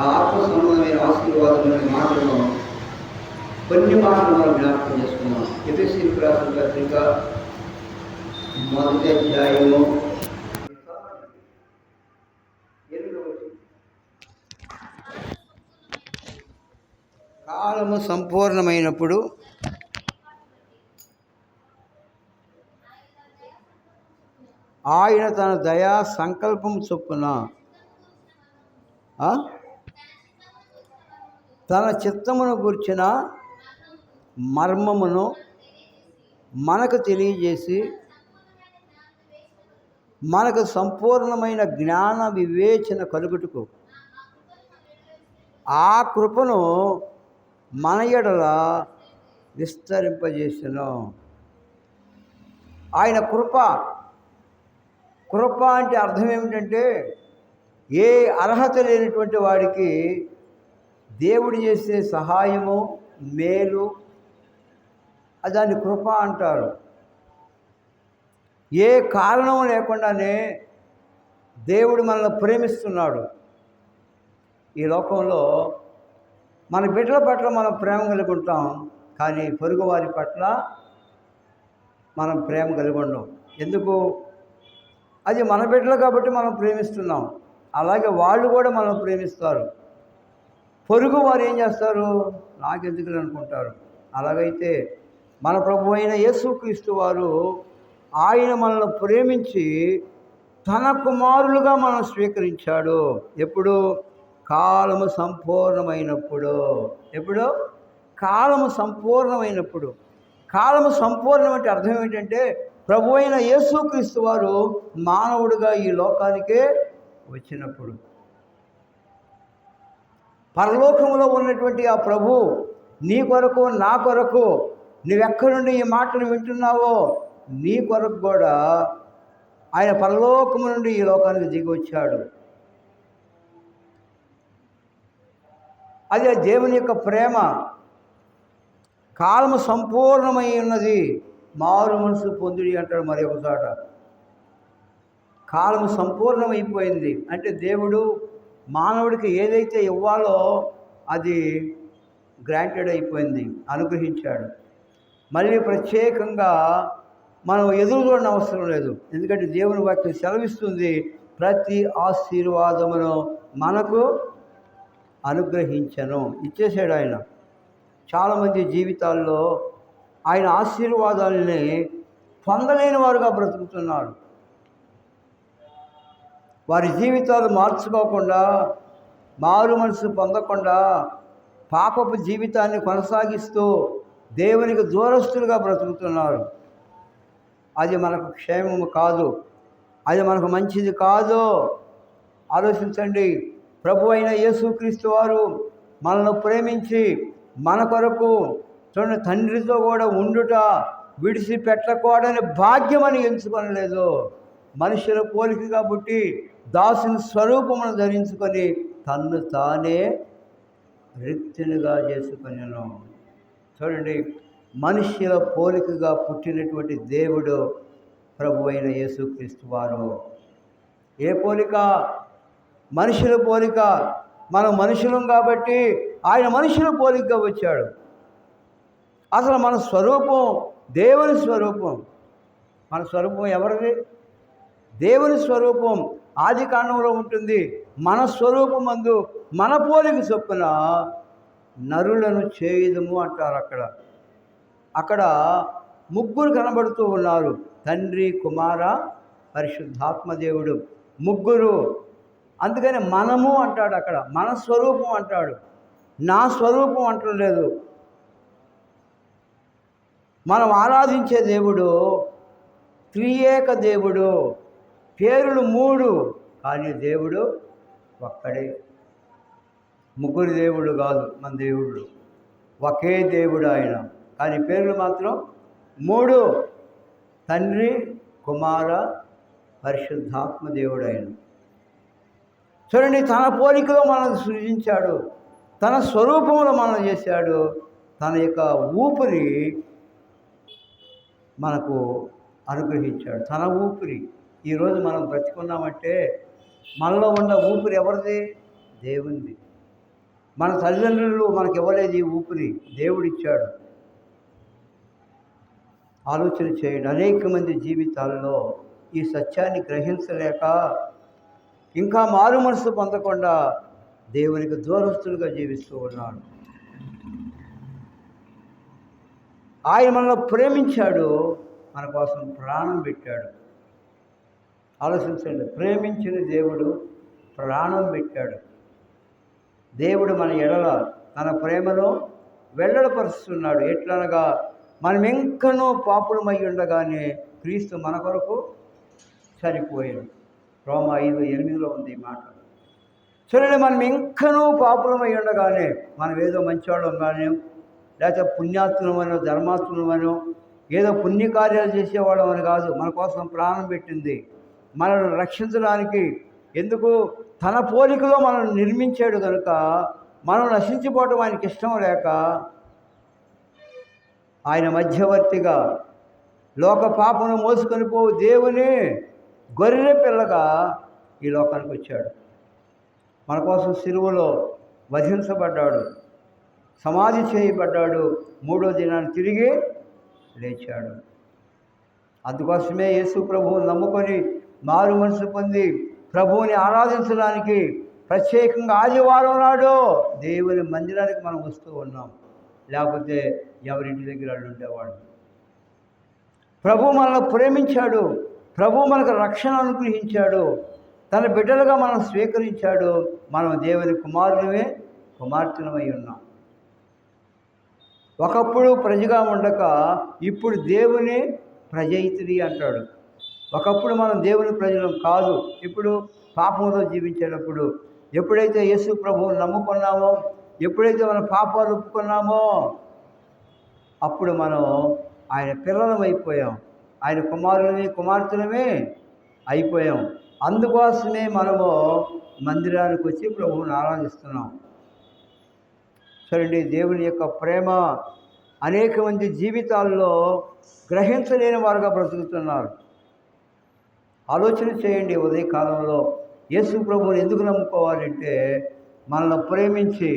ఆ ఆత్మ సంబంధమైన ఆశీర్వాదమైన మాటలను కొన్ని మాటలు మనం జ్ఞాపకం చేసుకున్నాం. ఎఫెసీయులకు రాసిన పత్రిక 1వ అధ్యాయము 8వ వచనం. కాలము సంపూర్ణమైనప్పుడు ఆయన తన దయా సంకల్పం చొప్పున తన చిత్తమును గూర్చిన మర్మమును మనకు తెలియజేసి మనకు సంపూర్ణమైన జ్ఞాన వివేచన కలుగుటకు ఆ కృపను మన ఎడల విస్తరింపజేసెను. ఆయన కృప అంటే అర్థం ఏమిటంటే, ఏ అర్హత లేనటువంటి వాడికి దేవుడు చేసే సహాయము, మేలు, దాన్ని కృప అంటారు. ఏ కారణం లేకుండానే దేవుడు మనల్ని ప్రేమిస్తున్నాడు. ఈ లోకంలో మన బిడ్డల పట్ల మనం ప్రేమ కలిగి ఉంటాం, కానీ పొరుగు వారి పట్ల మనం ప్రేమ కలిగి ఉండం. ఎందుకు? అది మన బిడ్డలు కాబట్టి మనం ప్రేమిస్తున్నాం. అలాగే వాళ్ళు కూడా మనం ప్రేమిస్తారు. పొరుగు వారు ఏం చేస్తారు? నాకెందుకు అనుకుంటారు. అలాగైతే మన ప్రభు అయిన యేసుక్రీస్తు వారు ఆయన మనల్ని ప్రేమించి తన కుమారులుగా మనం స్వీకరించాడు. ఎప్పుడు? కాలము సంపూర్ణమైనప్పుడు. ఎప్పుడు? కాలము సంపూర్ణమైనప్పుడు. కాలము సంపూర్ణం అంటే అర్థం ఏంటంటే, ప్రభు అయిన యేసుక్రీస్తు వారు మానవుడిగా ఈ లోకానికే వచ్చినప్పుడు. పరలోకంలో ఉన్నటువంటి ఆ ప్రభు నీ కొరకు, నా కొరకు, నువ్వెక్కడి నుండి ఈ మాటను వింటున్నావో నీ కొరకు కూడా ఆయన పరలోకము నుండి ఈ లోకానికి దిగి వచ్చాడు. అది దేవుని యొక్క ప్రేమ. కాలము సంపూర్ణమై ఉన్నది, మారు మనసు పొందుడి అంటాడు మరి ఒకసాట. కాలము సంపూర్ణమైపోయింది అంటే దేవుడు మానవుడికి ఏదైతే ఇవ్వాలో అది గ్రాంటెడ్ అయిపోయింది, అనుగ్రహించాడు. మళ్ళీ ప్రత్యేకంగా మనం ఎదురు చూడని అవసరం లేదు. ఎందుకంటే దేవుని వాక్యం సెలవిస్తుంది, ప్రతి ఆశీర్వాదమును మనకు అనుగ్రహించను, ఇచ్చేసాడు ఆయన. చాలామంది జీవితాల్లో ఆయన ఆశీర్వాదాలని పొందలేని వారుగా బ్రతుకుతున్నారు. వారి జీవితాలు మార్చుకోకుండా, మారు మనసు పొందకుండా పాపపు జీవితాన్ని కొనసాగిస్తూ దేవునికి దూరస్తులుగా బ్రతుకుతున్నారు. అది మనకు క్షేమము కాదు, అది మనకు మంచిది కాదు. ఆలోచించండి. ప్రభు అయిన యేసుక్రీస్తు వారు మనల్ని ప్రేమించి మన కొరకు చూడండి, తండ్రితో కూడా ఉండుట, విడిచిపెట్టకూడని భాగ్యమని ఎంచుకొనలేదు. మనుషుల పోలికగా పుట్టి దాసుని స్వరూపమును ధరించుకొని తన్ను తానే రిక్తునిగా చేసుకొనెను. చూడండి, మనుష్యుల పోలికగా పుట్టినటువంటి దేవుడు ప్రభు అయిన యేసుక్రీస్తు వారు. ఏ పోలిక? మనుషుల పోలిక. మనం మనుషులం కాబట్టి ఆయన మనుషుల పోలికగా వచ్చాడు. అసలు మన స్వరూపం దేవుని స్వరూపం. మన స్వరూపం ఎవరిది? దేవుని స్వరూపం ఆది కాండంలో ఉంటుంది. మన స్వరూపమందు మన పోలిక చొప్పున నరులను చేయుదుము అంటారు. అక్కడ ముగ్గురు కనబడుతూ ఉన్నారు, తండ్రి, కుమార, పరిశుద్ధాత్మ దేవుడు, ముగ్గురు. అందుకని మనము అంటాడు, అక్కడ మన స్వరూపం అంటాడు, నా స్వరూపం అంటలేదు. మనం ఆరాధించే దేవుడు త్రియేక దేవుడు. పేరులు 3 కానీ దేవుడు ఒక్కడే. ముగ్గురు దేవుడు కాదు మన దేవుడు, ఒకే దేవుడు ఆయన. కానీ పేర్లు మాత్రం 3, తండ్రి, కుమార, పరిశుద్ధాత్మ దేవుడు ఆయన. చూడండి, తన పోలికలో మనల్ని సృజించాడు, తన స్వరూపంలో మనం చేశాడు. తన యొక్క ఊపిరి మనకు అనుగ్రహించాడు. తన ఊపిరి. ఈరోజు మనం బ్రతికున్నామంటే మనలో ఉన్న ఊపిరి ఎవరిది? దేవునిది. మన తల్లిదండ్రులు మనకి ఇవ్వలేదు ఈ ఊపిరి, దేవుడిచ్చాడు. ఆలోచన చేయండి. అనేక మంది జీవితాల్లో ఈ సత్యాన్ని గ్రహించలేక ఇంకా మారు మనసు పొందకుండా దేవునికి దూరస్తులుగా జీవిస్తూ ఉన్నాడు. ఆయన మనల్ని ప్రేమించాడు, మన కోసం ప్రాణం పెట్టాడు. ఆలోచించండి, ప్రేమించిన దేవుడు ప్రాణం పెట్టాడు. దేవుడు మన ఎడల తన ప్రేమలో వెల్లడిపరుస్తున్నాడు. ఎట్లనగా మనం ఇంకనూ పాపులమై ఉండగానే క్రీస్తు మన కొరకు చనిపోయాడు. రోమా 5:8 ఉంది ఈ మాట. చూడండి, మనం ఇంకనూ పాపులమై ఉండగానే, మనం ఏదో మంచివాళ్ళం కానీ, లేకపోతే పుణ్యాత్ములమనో ధర్మాత్ములమనో ఏదో పుణ్యకార్యాలు చేసేవాళ్ళం అని కాదు, మన కోసం ప్రాణం పెట్టింది మనల్ని రక్షించడానికి. ఎందుకు? తన పోలికలో మనల్ని నిర్మించాడు కనుక మనం నశించిపోవడం ఆయనకి ఇష్టం లేక ఆయన మధ్యవర్తిగా లోక పాపను మోసుకొని పోవు దేవుని గొర్రె పిల్లగా ఈ లోకానికి వచ్చాడు. మన కోసం సిలువలో వధించబడ్డాడు, సమాధి చేయబడ్డాడు, 3వ దినాన్ని తిరిగి లేచాడు. అందుకోసమే యేసు ప్రభువుని నమ్ముకొని మారు మనసు పొంది ప్రభువుని ఆరాధించడానికి ప్రత్యేకంగా ఆదివారం నాడు దేవుని మందిరానికి మనం వస్తూ ఉన్నాం. లేకపోతే ఎవరింటి దగ్గర వాళ్ళు ఉండేవాడు. ప్రభు మనల్ని ప్రేమించాడు, ప్రభు మనకు రక్షణ అనుగ్రహించాడు, తన బిడ్డలుగా మనం స్వీకరించాడు. మనం దేవుని కుమార్తెలమై ఉన్నాం. ఒకప్పుడు ప్రజగా ఉండక ఇప్పుడు దేవుని ప్రజయిత్రి అంటాడు. ఒకప్పుడు మనం దేవుని ప్రజలం కాదు, ఇప్పుడు పాపంలో జీవించేటప్పుడు. ఎప్పుడైతే యేసు ప్రభువుని నమ్ముకున్నామో, ఎప్పుడైతే మన పాపాలు ఒప్పుకున్నామో, అప్పుడు మనం ఆయన పిల్లలం అయిపోయాం, ఆయన కుమార్తెలమే అయిపోయాం. అందుకోసమే మనము మందిరానికి వచ్చి ప్రభువుని ఆరాధిస్తున్నాం. చూడండి, దేవుని యొక్క ప్రేమ అనేక మంది జీవితాల్లో గ్రహించలేని వారుగా బ్రతుకుతున్నారు. ఆలోచన చేయండి, ఉదయకాలంలో యేసు ప్రభువుని ఎందుకు నమ్ముకోవాలంటే, మనల్ని ప్రేమించి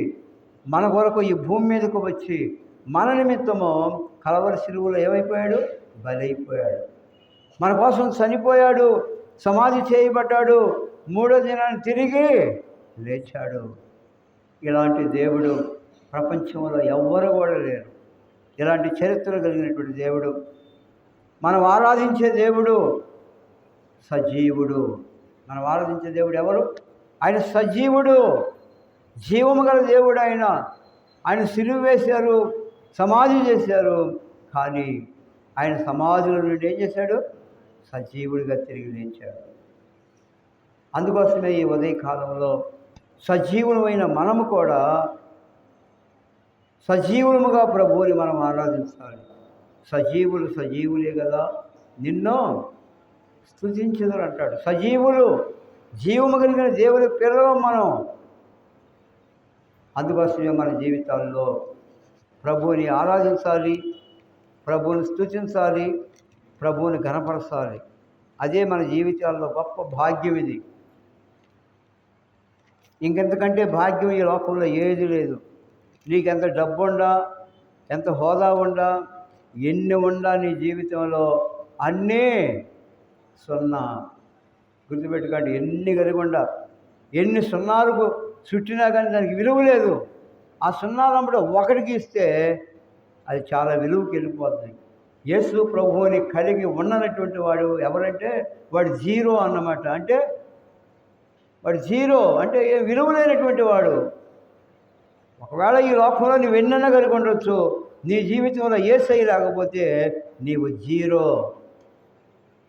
మన కొరకు ఈ భూమి మీదకు వచ్చి మన నిమిత్తము కలవరి సిలువలో ఏమైపోయాడు? బలైపోయాడు. మన కోసం చనిపోయాడు, సమాధి చేయబడ్డాడు, 3వ దినాన్ని తిరిగి లేచాడు. ఇలాంటి దేవుడు ప్రపంచంలో ఎవ్వరు కూడా లేరు. ఇలాంటి చరిత్ర కలిగినటువంటి దేవుడు, మనం ఆరాధించే దేవుడు సజీవుడు. మనం ఆరాధించే దేవుడు ఎవరు? ఆయన సజీవుడు, జీవము గల దేవుడు. ఆయన సిలువ వేశారు, సమాధి చేశారు, కానీ ఆయన సమాధుల నుండి ఏం చేశాడు? సజీవుడిగా తిరిగి లేచాడు. అందుకోసమే ఈ ఉదయకాలంలో సజీవులమైన మనము కూడా సజీవులముగా ప్రభువుని మనం ఆరాధించాలి. సజీవులే కదా నిన్ను స్తుతించెదరు అంటాడు. సజీవులు, జీవము కలిగిన దేవుని పిల్లలం మనం. అందుకోసమే మన జీవితాల్లో ప్రభువుని ఆరాధించాలి, ప్రభువుని స్తుతించాలి, ప్రభువుని ఘనపరచాలి. అదే మన జీవితాల్లో గొప్ప భాగ్యం. ఇది ఇంకెంతకంటే భాగ్యం ఈ లోకంలో ఏది లేదు. నీకు ఎంత డబ్బు ఉండా, ఎంత హోదా ఉండా, ఎన్ని ఉండా, నీ జీవితంలో అన్నీ సున్నా. గుర్తుపెట్టుకోండి, ఎన్ని కలిగి ఉండా, ఎన్ని సున్నాలకు చుట్టినా కానీ దానికి విలువ లేదు. ఆ సున్నాలంబడి ఒకటికి ఇస్తే అది చాలా విలువకి వెళ్ళిపోతుంది. యేసు ప్రభువుని కలిగి ఉన్నటువంటి వాడు ఎవరంటే వాడు జీరో అన్నమాట. అంటే వాడు జీరో అంటే ఏం విలువ లేనటువంటి వాడు. ఒకవేళ ఈ లోకంలో నువ్వు ఎన్నైనా కలిగి ఉండొచ్చు, నీ జీవితంలో యేసయ్య లేకపోతే నీవు జీరో.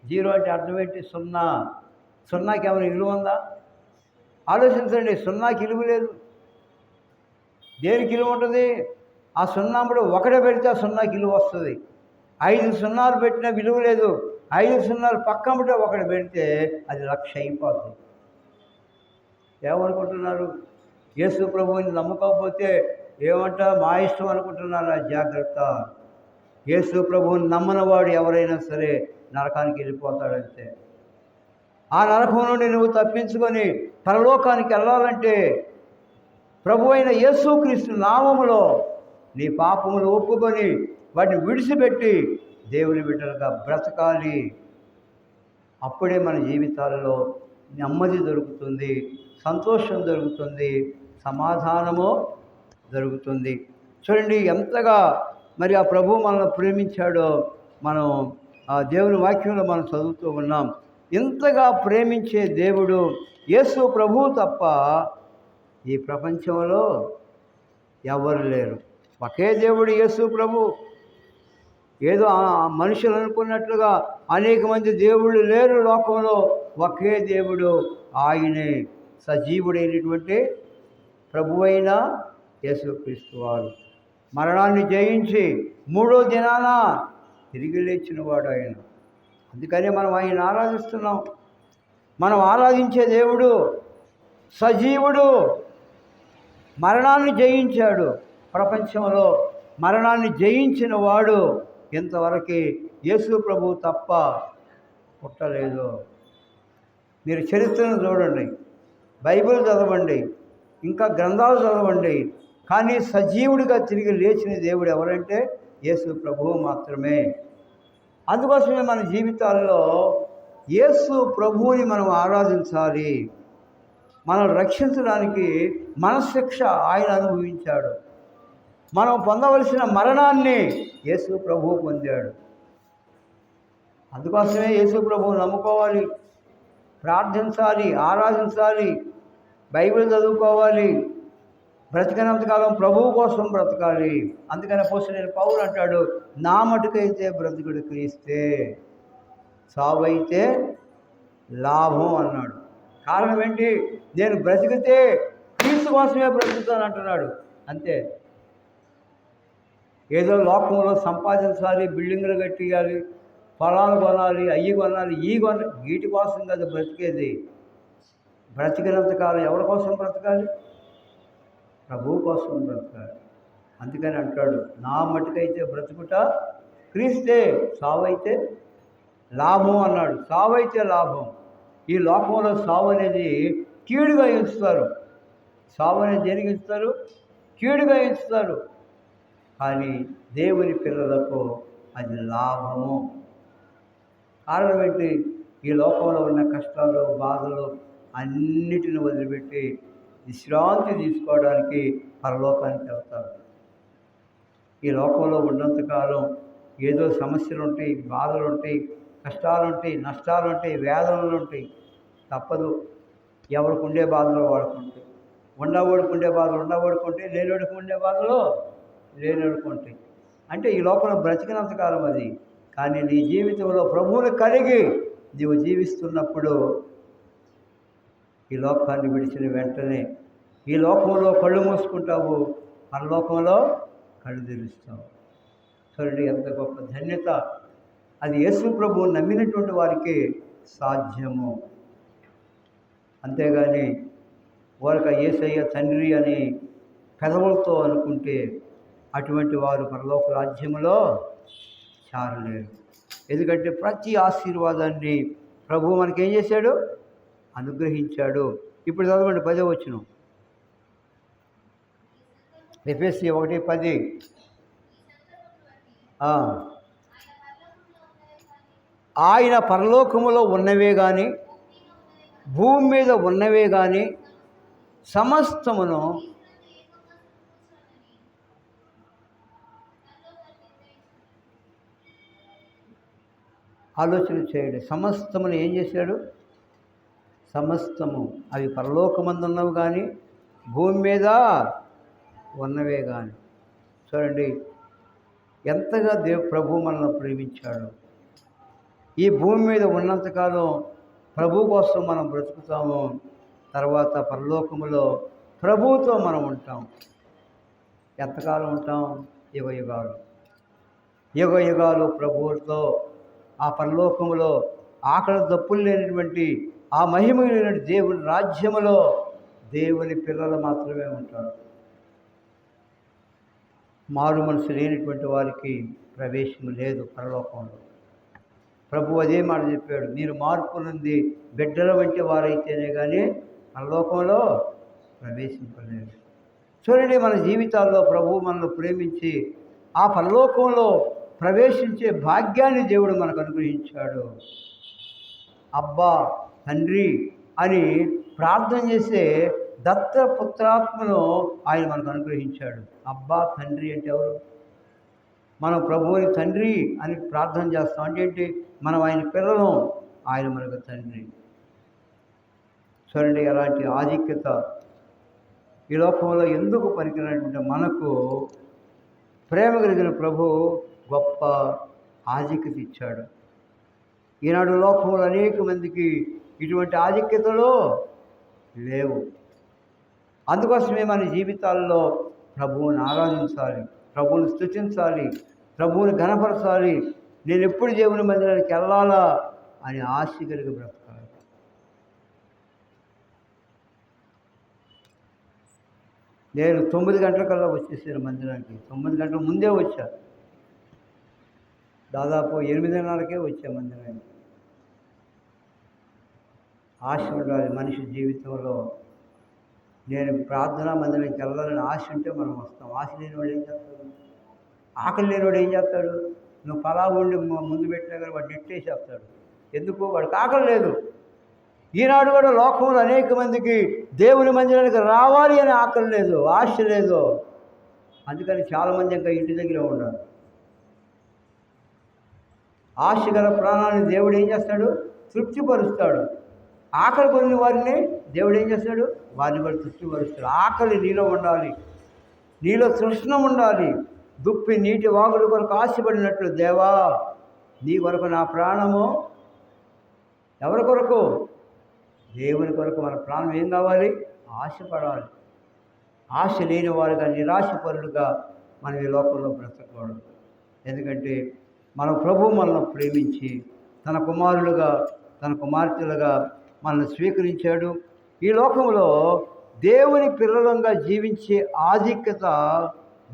జీరో అంటే అర్థం ఏంటి? సున్నా. సున్నాకి ఏమైనా విలువ ఉందా? ఆలోచించండి, సున్నాకి విలువ లేదు. దేనికి విలువ ఉంటుంది? ఆ సున్నాముడు ఒకటే పెడితే ఆ సున్నాకి విలువ వస్తుంది. 5 సున్నాలు పెట్టినా విలువ లేదు. 5 సున్నాలు పక్కన ఒకటి పెడితే అది 1,00,000 అయిపోతుంది. ఏమనుకుంటున్నారు? యేసు ప్రభువుని నమ్మకపోతే ఏమంటా మా ఇష్టం అనుకుంటున్నారా? జాగ్రత్త. యేసు ప్రభువుని నమ్మనవాడు ఎవరైనా సరే నరకానికి వెళ్ళిపోతాడంతే. ఆ నరకం నుండి నువ్వు తప్పించుకొని పరలోకానికి వెళ్ళాలంటే ప్రభు అయిన యేసుక్రీస్తు నామములో నీ పాపములు ఒప్పుకొని వాటిని విడిచిపెట్టి దేవుని బిడ్డలుగా బ్రతకాలి. అప్పుడే మన జీవితాలలో నెమ్మది దొరుకుతుంది, సంతోషం దొరుకుతుంది, సమాధానము దొరుకుతుంది. చూడండి ఎంతగా మరి ఆ ప్రభు మనల్ని ప్రేమించాడో మనం ఆ దేవుని వాక్యంలో మనం చదువుతూ ఉన్నాం. ఇంతగా ప్రేమించే దేవుడు యేసు ప్రభువు తప్ప ఈ ప్రపంచంలో ఎవరు లేరు. ఒకే దేవుడు యేసు ప్రభు. ఏదో మనుషులు అనుకున్నట్లుగా అనేక మంది దేవుళ్ళు లేరు లోకంలో. ఒకే దేవుడు, ఆయనే సజీవుడైనటువంటి ప్రభువైన యేసుక్రీస్తు వారు. మరణాన్ని జయించి మూడో దినాన తిరిగి లేచిన వాడు ఆయన. అందుకనే మనం ఆయన ఆరాధిస్తున్నాం. మనం ఆరాధించే దేవుడు సజీవుడు, మరణాన్ని జయించాడు. ప్రపంచంలో మరణాన్ని జయించిన వాడు ఇంతవరకు యేసు ప్రభు తప్ప పుట్టలేదు. మీరు చరిత్రను చూడండి, బైబిల్ చదవండి, ఇంకా గ్రంథాలు చదవండి, కానీ సజీవుడిగా తిరిగి లేచిన దేవుడు ఎవరంటే యేసు ప్రభువు మాత్రమే. అందుకోసమే మన జీవితాల్లో యేసు ప్రభువుని మనం ఆరాధించాలి. మనల్ని రక్షించడానికి మనశిక్ష ఆయన అనుభవించాడు. మనం పొందవలసిన మరణాన్ని యేసు ప్రభువు పొందాడు. అందుకోసమే యేసు ప్రభువు నమ్ముకోవాలి, ప్రార్థించాలి, ఆరాధించాలి, బైబిల్ చదువుకోవాలి, బ్రతికినంతకాలం ప్రభువు కోసం బ్రతకాలి. అందుకని అపోస్తలుడైన పౌలు అంటాడు, నా మటుకైతే బ్రతుకుడు క్రీస్తే, సావైతే లాభం అన్నాడు. కారణం ఏంటి? నేను బ్రతికితే క్రీస్తు కోసమే బ్రతుకుతాను అంటున్నాడు. అంతే. ఏదో లోకంలో సంపాదించాలి, బిల్డింగులు కట్టియాలి, పొలాలు కొనాలి, అయ్యి కొనాలి, ఈ కొనాలి, వీటి కోసం కదా బ్రతికేది. బ్రతికినంతకాలం ఎవరి కోసం బ్రతకాలి? ప్రభువు కోసం బ్రతకాలి. అందుకని అంటాడు, నా మటుకైతే బ్రతుకుట క్రీస్తే, సావైతే లాభం అన్నాడు. సావైతే లాభం. ఈ లోకంలో సావు అనేది కీడుగా ఎంచుతారు. సావు అనేది దేనికి ఎంచుతారు? కీడుగా ఎంచుతారు. కానీ దేవుని పిల్లలకు అది లాభము. కారణం ఏంటి? ఈ లోకంలో ఉన్న కష్టాలు, బాధలు అన్నిటిని వదిలిపెట్టి విశ్రాంతి తీసుకోవడానికి పరలోకానికి వెళ్తారు. ఈ లోకంలో ఉన్నంతకాలం ఏదో సమస్యలు ఉంటాయి, బాధలు ఉంటాయి, కష్టాలు ఉంటాయి, నష్టాలు ఉంటాయి, వేదనలు ఉంటాయి. తప్పదు. ఎవరికి ఉండే బాధలు వాడుకుంటాయి. ఉండవాడికి ఉండే బాధలు ఉండవాడుకుంటే, లేనివాడికి ఉండే బాధలు లేనివాడుకుంటాయి. అంటే ఈ లోకంలో బ్రతికినంతకాలం అది. కానీ నీ జీవితంలో ప్రభువుని కలిగి నీవు జీవిస్తున్నప్పుడు ఈ లోకాన్ని విడిచిన వెంటనే ఈ లోకంలో కళ్ళు మూసుకుంటావు, పరలోకంలో కళ్ళు తెరుస్తావు. చూడండి ఎంత గొప్ప ధన్యత. అది యేసు ప్రభువు నమ్మినటువంటి వారికి సాధ్యము. అంతేగాని వారికి యేసయ్య తండ్రి అని పెదవులతో అనుకుంటే అటువంటి వారు పరలోక రాజ్యములో చేరలేరు. ఎందుకంటే ప్రతి ఆశీర్వాదాన్ని ప్రభువు మనకేం చేశాడు? అనుగ్రహించాడు. ఇప్పుడు చదవండి 10వ వచనం, ఎఫెసీ 1:10. ఆయన పరలోకములో ఉన్నవే కానీ భూమి మీద ఉన్నవే కానీ సమస్తమును ఆలోచన చేయండి. సమస్తమును ఏం చేశాడు? సమస్తము అవి పరలోకమందున్నవి కానీ భూమి మీద ఉన్నవే కానీ. చూడండి ఎంతగా ప్రభు మనల్ని ప్రేమించాడు. ఈ భూమి మీద ఉన్నంతకాలం ప్రభు కోసం మనం బ్రతుకుతాము. తర్వాత పరలోకములో ప్రభువుతో మనం ఉంటాం. ఎంతకాలం ఉంటాం? యుగ యుగాలు. యుగ యుగాలు ప్రభువుతో ఆ పరలోకములో ఆకలి దప్పులు లేనటువంటి ఆ మహిమ లేని దేవుని రాజ్యములో దేవుని పిల్లలు మాత్రమే ఉంటారు. మారు మనసు లేనటువంటి వారికి ప్రవేశం లేదు పరలోకంలో. ప్రభు అదే మాట చెప్పాడు, మీరు మార్పు నుండి బిడ్డల వంటి వారైతేనే కానీ పరలోకంలో ప్రవేశింపలేదు. చూడండి, మన జీవితాల్లో ప్రభువు మనల్ని ప్రేమించి ఆ పరలోకంలో ప్రవేశించే భాగ్యాన్ని దేవుడు మనకు అనుగ్రహించాడు. అబ్బా తండ్రి అని ప్రార్థన చేసే దత్తపుత్రాత్మను ఆయన మనకు అనుగ్రహించాడు. అబ్బా తండ్రి అంటే ఎవరు? మనం ప్రభువుని తండ్రి అని ప్రార్థన చేస్తాం అంటే ఏంటి? మనం ఆయన పిల్లలు, ఆయన మనకు తండ్రి. చూడండి, అలాంటి ఆధిక్యత ఈ లోకంలో ఎందుకు పనికిరానంటే మనకు ప్రేమ కలిగిన ప్రభు గొప్ప ఆధిక్యత ఇచ్చాడు. ఈనాడు లోకంలో అనేక మందికి ఇటువంటి ఆధిక్యతలు లేవు. అందుకోసమే మన జీవితాల్లో ప్రభువుని ఆరాధించాలి, ప్రభువుని స్తుతించాలి, ప్రభువుని ఘనపరచాలి. నేను ఎప్పుడు దేవుని మందిరానికి వెళ్ళాలా అని ఆశ కలిగి బ్రతకాలి. నేను 9 గంటలకల్లా వచ్చేసాను మందిరానికి. 9 గంటల ముందే వచ్చా. దాదాపు 8:30కే వచ్చా మందిరానికి. ఆశ ఉండాలి మనిషి జీవితంలో. నేను ప్రార్థనా మందిరానికి వెళ్ళాలని ఆశ ఉంటే మనం వస్తాం. ఆశ లేనివాడు ఏం చేస్తాడు? ఆకలి లేనివాడు ఏం చేస్తాడు? నువ్వు పలావు ఉండి ముందు పెట్టినా కానీ వాడు నెట్టేసేస్తాడు. ఎందుకు? వాడికి ఆకలి లేదు. ఈనాడు కూడా లోకంలో అనేక మందికి దేవుని మందిరానికి రావాలి అని ఆకలి లేదు, ఆశ లేదు. అందుకని చాలామంది ఇంకా ఇంటి దగ్గర ఉన్నారు. ఆశ గల ప్రాణాన్ని దేవుడు ఏం చేస్తాడు? తృప్తిపరుస్తాడు. ఆకలి కొన్ని వారిని దేవుడు ఏం చేస్తాడు? వారిని కూడా తృప్తిపరుస్తాడు. ఆకలి నీలో ఉండాలి, నీలో తృష్ణ ఉండాలి. దుప్పి నీటి వాగుల కొరకు ఆశపడినట్లు దేవా నీ కొరకు నా ప్రాణము. ఎవరి కొరకు? దేవుని కొరకు. మన ప్రాణం ఏం కావాలి? ఆశపడాలి. ఆశ లేని వారుగా, నిరాశపరులుగా మనం ఈ లోకంలో బ్రతకూడదు. ఎందుకంటే మన ప్రభువు మనల్ని ప్రేమించి తన కుమారులుగా, తన కుమార్తెలుగా మనల్ని స్వీకరించాడు. ఈ లోకంలో దేవుని పిల్లలంగా జీవించే ఆధిక్యత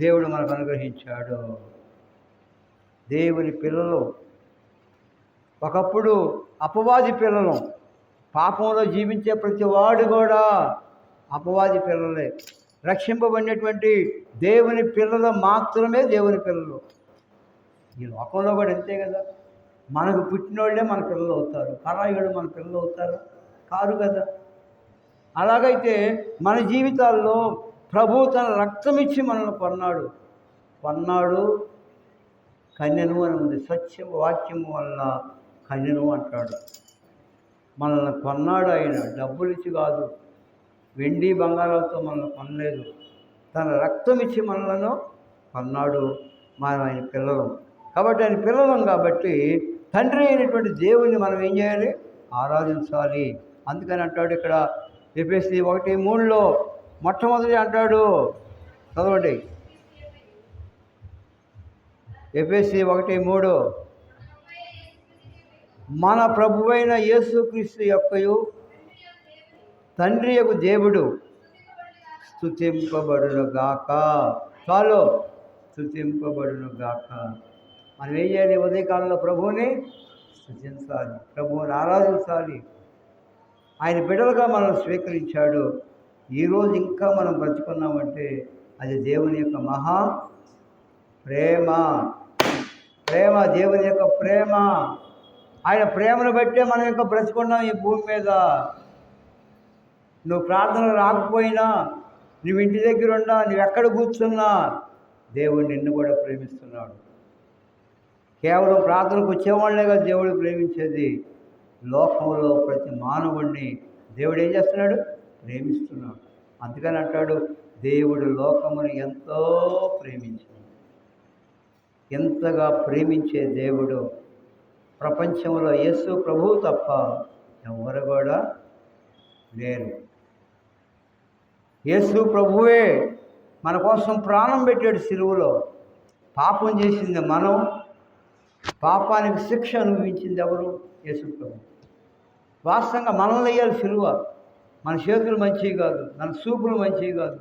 దేవుడు మనకు అనుగ్రహించాడు. దేవుని పిల్లలు ఒకప్పుడు అపవాది పిల్లలు. పాపంలో జీవించే ప్రతి వాడు కూడా అపవాది పిల్లలే. రక్షింపబడినటువంటి దేవుని పిల్లలు మాత్రమే దేవుని పిల్లలు. ఈ లోకంలో కూడా అంతే కదా. మనకు పుట్టినోళ్ళే మన పిల్లలు అవుతారు, పరాయుడు మన పిల్లలు అవుతారు కారు కదా. అలాగైతే మన జీవితాల్లో ప్రభు తన రక్తం ఇచ్చి మనల్ని కొన్నాడు. కన్యను అని ఉంది. సత్యం వాక్యము వల్ల కన్యను అంటాడు. మనల్ని కొన్నాడు ఆయన. డబ్బులు ఇచ్చి కాదు, వెండి బంగారాలతో మనల్ని కొనలేదు. తన రక్తం ఇచ్చి మనలను కొన్నాడు. మనం ఆయన పిల్లలు కాబట్టి, ఆయన పిల్లలం కాబట్టి తండ్రి అయినటువంటి దేవుణ్ణి మనం ఏం చేయాలి? ఆరాధించాలి. అందుకని అంటాడు ఇక్కడ ఎఫెసీ 1:3 మొట్టమొదటి అంటాడు, చదవండి. ఎఫెసీ 1:3 మన ప్రభువైన యేసుక్రీస్తు యొక్కయు తండ్రి యొక్క దేవుడు స్తుతింపబడును గాక. చాలు, స్తుతింపబడును గాక. మనం ఏం చేయాలి? ఉదయకాలంలో ప్రభువుని స్తుతించాలి, ప్రభువుని ఆరాధించాలి. ఆయన బిడ్డలుగా మనల్ని స్వీకరించాడు. ఈరోజు ఇంకా మనం బ్రతుకున్నామంటే అది దేవుని యొక్క మహా ప్రేమ. దేవుని యొక్క ప్రేమ. ఆయన ప్రేమను బట్టే మనం ఇంకా బ్రతుకున్నాం ఈ భూమి మీద. నువ్వు ప్రార్థన రాకపోయినా, నువ్వు ఇంటి దగ్గర ఉన్నా, నువ్వు ఎక్కడ కూర్చున్నా దేవుడు నిన్ను కూడా ప్రేమిస్తున్నాడు. కేవలం ప్రార్థనకు వచ్చేవాళ్ళే కదా దేవుడు ప్రేమించేది. లోకంలో ప్రతి మానవుడిని దేవుడు ఏం చేస్తున్నాడు? ప్రేమిస్తున్నాడు. అందుకని అంటాడు, దేవుడు లోకమును ఎంతో ప్రేమించాడు. ఎంతగా ప్రేమించే దేవుడు ప్రపంచంలో యేసు ప్రభువు తప్ప ఎవరు కూడా లేరు. యేసు ప్రభువే మన కోసం ప్రాణం పెట్టాడు సిలువలో. పాపం చేసింది మనం, పాపానికి శిక్ష అనుభవించింది ఎవరు? యేసు ప్రభు. వాస్తవంగా మనల్ని వేయాలి సిలువ. మన చేతులు మంచివి కాదు, మన చూపులు మంచివి కాదు,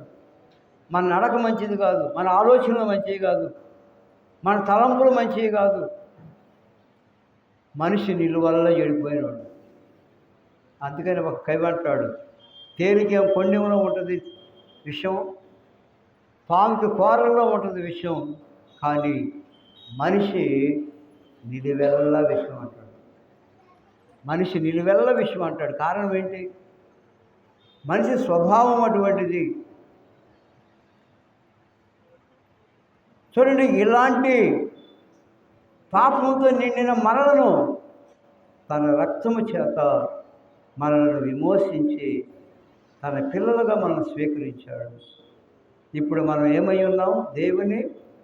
మన నడక మంచిది కాదు, మన ఆలోచనలు మంచివి కాదు, మన తలంపులు మంచివి కాదు. మనిషి నిలువల్ల చెడిపోయినాడు. అందుకని ఒక కవి అంటాడు, తేలికేం కొండెంలో ఉంటుంది విషం, పాముకి కూరల్లో ఉంటుంది విషయం, కానీ మనిషి నిలువెల్ల విషయం అంటాడు. మనిషి నిలువెల్ల విషయం అంటాడు. కారణం ఏంటి? మనిషి స్వభావం అటువంటిది. చూడండి, ఇలాంటి పాపంతో నిండిన మనలను తన రక్తము చేత మనల్ని విమోచించి తన పిల్లలుగా మనం స్వీకరించాడు. ఇప్పుడు మనం ఏమై ఉన్నాం? దేవుని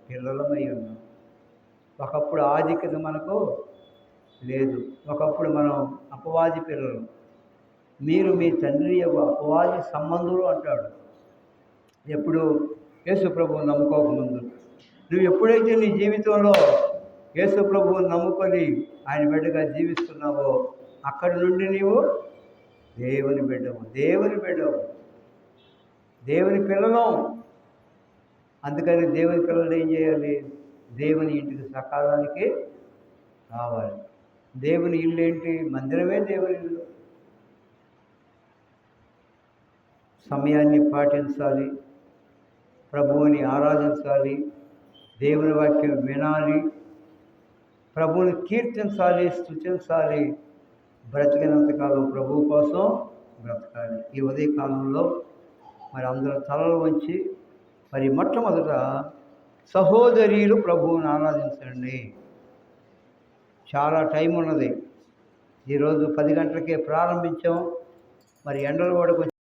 పిల్లలమై ఉన్నాం. ఒకప్పుడు ఆధిక్యత మనకు లేదు. ఒకప్పుడు మనం అపవాది పిల్లలు. మీరు మీ తండ్రి యొక్క అపవాది సంబంధులు అంటాడు. ఎప్పుడు? యేసు ప్రభువుని నమ్ముకోకముందు. నువ్వు ఎప్పుడైతే నీ జీవితంలో యేసు ప్రభువుని నమ్ముకొని ఆయన బిడ్డగా జీవిస్తున్నావో అక్కడి నుండి నీవు దేవుని బిడ్డవు, దేవుని బిడ్డవు, దేవుని పిల్లలం. అందుకని దేవుని పిల్లలు ఏం చేయాలి? దేవుని ఇంటికి సకాలానికి రావాలి. దేవుని ఇల్లు ఏంటి? మందిరమే దేవుని ఇల్లు. సమయాన్ని పాటించాలి, ప్రభువుని ఆరాధించాలి, దేవుని వాక్యం వినాలి, ప్రభువుని కీర్తించాలి, స్తుతించాలి. బ్రతికినంతకాలం ప్రభువు కోసం బ్రతకాలి. ఈ ఉదయకాలంలో మరి అందరూ తలలు వంచి మరి మొట్టమొదట సహోదరీలు ప్రభువుని ఆరాధించండి. చాలా టైం ఉన్నది. ఈరోజు 10 గంటలకే ప్రారంభించాం. మరి ఎండలు కూడా కొంచెం